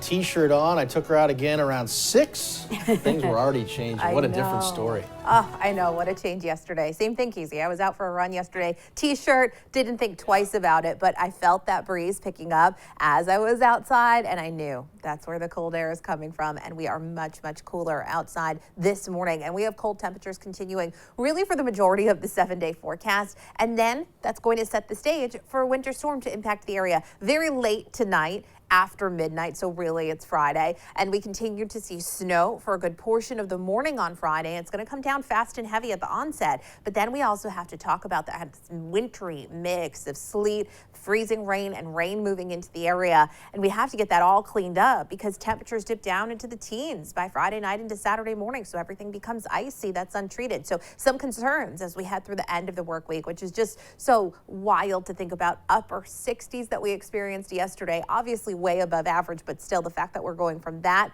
T-shirt on. I took her out again around 6. Things were already changing. What a different story. Oh, I know. What a change yesterday. Same thing, Casey. I was out for a run yesterday. T-shirt, didn't think twice about it, but I felt that breeze picking up as I was outside, and I knew that's where the cold air is coming from, and we are much, much cooler outside this morning. And we have cold temperatures continuing really for the majority of the 7-day forecast, and then that's going to set the stage for a winter storm to impact the area very late tonight after midnight, so really it's Friday, and we continue to see snow for a good portion of the morning on Friday. It's going to come down fast and heavy at the onset, but then we also have to talk about that wintry mix of sleet, freezing rain, and rain moving into the area, and we have to get that all cleaned up because temperatures dip down into the teens by Friday night into Saturday morning, so everything becomes icy that's untreated. So some concerns as we head through the end of the work week, which is just so wild to think about. Upper 60s that we experienced yesterday, obviously way above average, but still the fact that we're going from that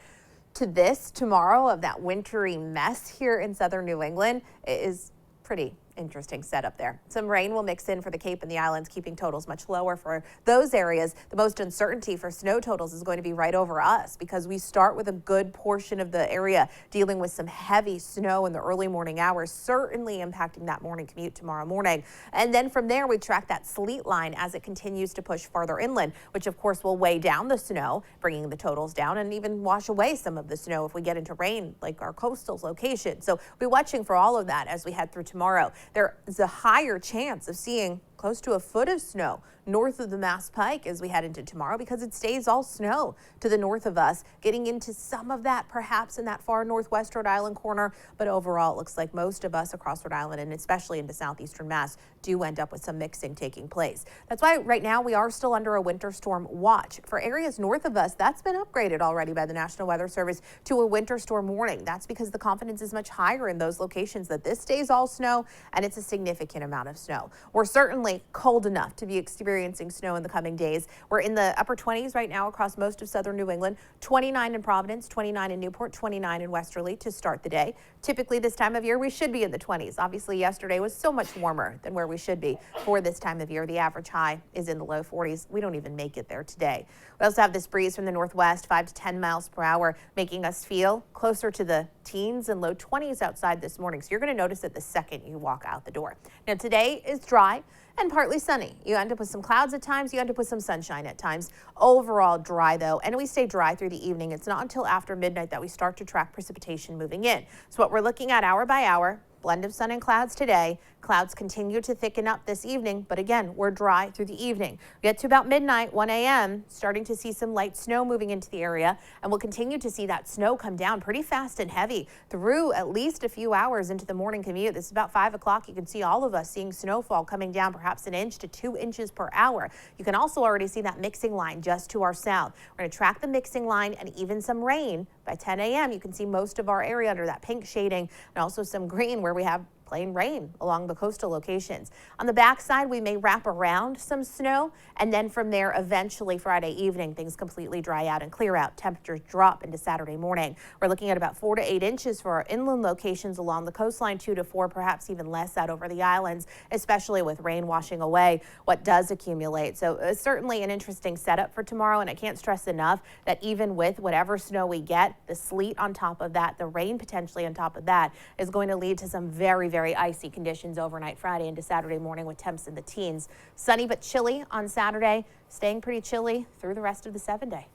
to this tomorrow of that wintry mess here in southern New England is pretty interesting setup there. Some rain will mix in for the Cape and the islands, keeping totals much lower for those areas. The most uncertainty for snow totals is going to be right over us because we start with a good portion of the area dealing with some heavy snow in the early morning hours, certainly impacting that morning commute tomorrow morning. And then from there, we track that sleet line as it continues to push farther inland, which of course will weigh down the snow, bringing the totals down and even wash away some of the snow if we get into rain like our coastal locations. So we'll be watching for all of that as we head through tomorrow. There is a higher chance of seeing close to a foot of snow north of the Mass Pike as we head into tomorrow because it stays all snow to the north of us, getting into some of that perhaps in that far northwest Rhode Island corner. But overall, it looks like most of us across Rhode Island and especially into southeastern Mass do end up with some mixing taking place. That's why right now we are still under a winter storm watch. For areas north of us, that's been upgraded already by the National Weather Service to a winter storm warning. That's because the confidence is much higher in those locations that this stays all snow and it's a significant amount of snow. We're certainly cold enough to be experiencing snow in the coming days. We're in the upper 20s right now across most of southern New England, 29 in Providence, 29 in Newport, 29 in Westerly to start the day. Typically this time of year, we should be in the 20s. Obviously yesterday was so much warmer than where we should be for this time of year. The average high is in the low 40s. We don't even make it there today. We also have this breeze from the northwest, 5 to 10 miles per hour, making us feel closer to the teens and low 20s outside this morning. So you're going to notice it the second you walk out the door. Now today is dry and partly sunny. You end up with some clouds at times. You end up with some sunshine at times. Overall dry though, and we stay dry through the evening. It's not until after midnight that we start to track precipitation moving in. So what we're looking at hour by hour, blend of sun and clouds today. Clouds continue to thicken up this evening, but again, we're dry through the evening. We get to about midnight, 1 a.m., starting to see some light snow moving into the area, and we'll continue to see that snow come down pretty fast and heavy through at least a few hours into the morning commute. This is about 5 o'clock. You can see all of us seeing snowfall coming down perhaps 1 inch to 2 inches per hour. You can also already see that mixing line just to our south. We're going to track the mixing line and even some rain. By 10 a.m., you can see most of our area under that pink shading and also some green where we have plain rain along the coastal locations. On the backside, we may wrap around some snow, and then from there, eventually Friday evening, things completely dry out and clear out. Temperatures drop into Saturday morning. We're looking at about 4 to 8 inches for our inland locations along the coastline, 2 to 4, perhaps even less out over the islands, especially with rain washing away what does accumulate. So certainly an interesting setup for tomorrow, and I can't stress enough that even with whatever snow we get, the sleet on top of that, the rain potentially on top of that is going to lead to some very icy conditions overnight Friday into Saturday morning with temps in the teens. Sunny but chilly on Saturday, staying pretty chilly through the rest of the 7-day.